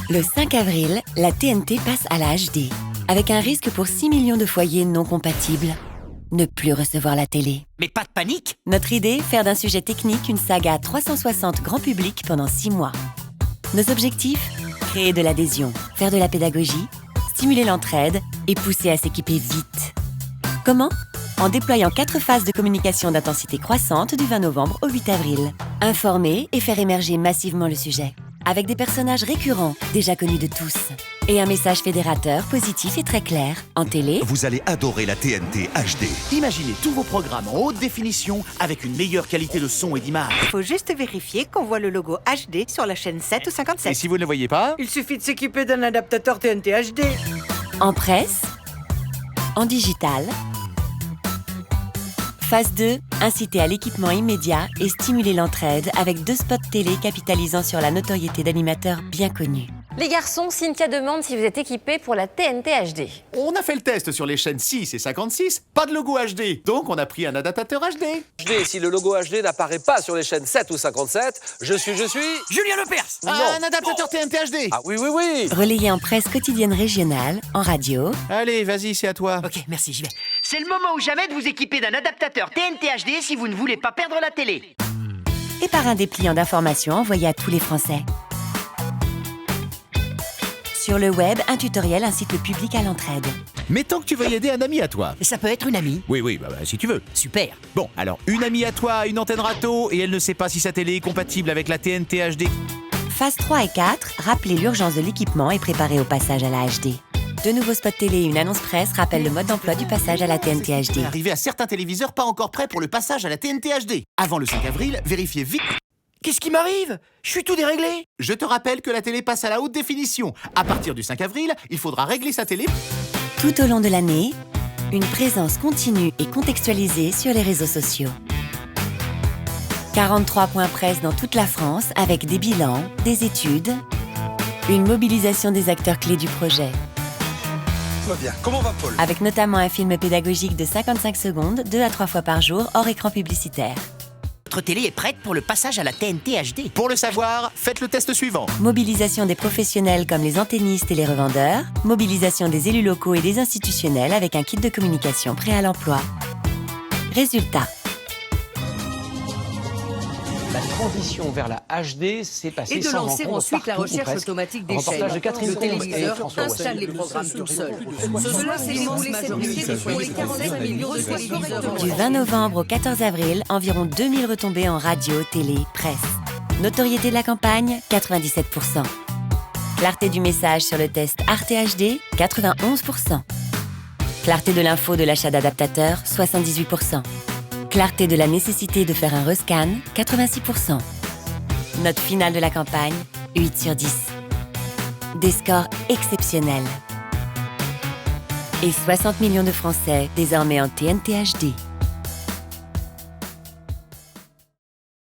Le 5 avril, la TNT passe à la HD, avec un risque pour 6 millions de foyers non compatibles. Ne plus recevoir la télé. Mais pas de panique! Notre idée, faire d'un sujet technique une saga 360 grand public pendant 6 mois. Nos objectifs, créer de l'adhésion, faire de la pédagogie, stimuler l'entraide et pousser à s'équiper vite. Comment ? En déployant 4 phases de communication d'intensité croissante du 20 novembre au 8 avril. Informer et faire émerger massivement le sujet. Avec des personnages récurrents, déjà connus de tous. Et un message fédérateur, positif et très clair. En télé, Vous allez adorer la TNT HD. Imaginez tous vos programmes en haute définition avec une meilleure qualité de son et d'image. Faut juste vérifier qu'on voit le logo HD sur la chaîne 7 ou 57. Et si vous ne le voyez pas, Il suffit de s'équiper d'un adaptateur TNT HD. en presse, en digital. Phase 2, inciter à l'équipement immédiat et stimuler l'entraide avec 2 spots télé capitalisant sur la notoriété d'animateurs bien connus. Les garçons, Cynthia demande si vous êtes équipés pour la TNT HD. on a fait le test sur les chaînes 6 et 56, pas de logo HD. Donc on a pris un adaptateur HD. Si le logo HD n'apparaît pas sur les chaînes 7 ou 57, je suis... Julien Lepers! Un adaptateur TNT HD. Ah oui, oui, oui. Relayé en presse quotidienne régionale, en radio, Allez, vas-y, c'est à toi. Ok, merci, j'y vais. C'est le moment ou jamais de vous équiper d'un adaptateur TNT HD si vous ne voulez pas perdre la télé. et par un dépliant d'informations envoyé à tous les Français. Sur le web, un tutoriel incite le public à l'entraide. Mais tant que tu veux y aider un ami à toi. Ça peut être une amie. Oui, si tu veux. Super. Bon, alors, une amie à toi a une antenne râteau et elle ne sait pas si sa télé est compatible avec la TNT HD. Phase 3 et 4, rappeler l'urgence de l'équipement et préparer au passage à la HD. De nouveaux spots télé et une annonce presse rappellent le mode d'emploi du passage à la TNT HD. Arrivé à certains téléviseurs pas encore prêts pour le passage à la TNT HD. Avant le 5 avril, vérifiez vite. Qu'est-ce qui m'arrive? Je suis tout déréglé. Je te rappelle que la télé passe à la haute définition. À partir du 5 avril, il faudra régler sa télé. Tout au long de l'année, une présence continue et contextualisée sur les réseaux sociaux. 43 points presse dans toute la France avec des bilans, des études, une mobilisation des acteurs clés du projet. Tout va bien. Comment va Paul? Avec notamment un film pédagogique de 55 secondes, 2 à 3 fois par jour, hors écran publicitaire. Votre télé est prête pour le passage à la TNT HD. Pour le savoir, faites le test suivant. Mobilisation des professionnels comme les antennistes et les revendeurs. Mobilisation des élus locaux et des institutionnels avec un kit de communication prêt à l'emploi. Résultat. La transition vers la HD s'est passée Et de sans lancer rencontre ensuite la partout, ou recherche presque. automatique des Reportage chaînes. de Catherine Le Combe et téléviseur François installe Boissy. les programmes tout seul. Cela s'est déroulé cette nuit pour les 45 millions de téléviseurs. Du 20 novembre au 14 avril, environ 2000 retombées en radio, télé, presse. Notoriété de la campagne, 97%. Clarté du message sur le test Arte HD, 91%. Clarté de l'info de l'achat d'adaptateurs, 78%. Clarté de la nécessité de faire un rescan, 86%. Note finale de la campagne, 8 sur 10. Des scores exceptionnels. Et 60 millions de Français désormais en TNT HD.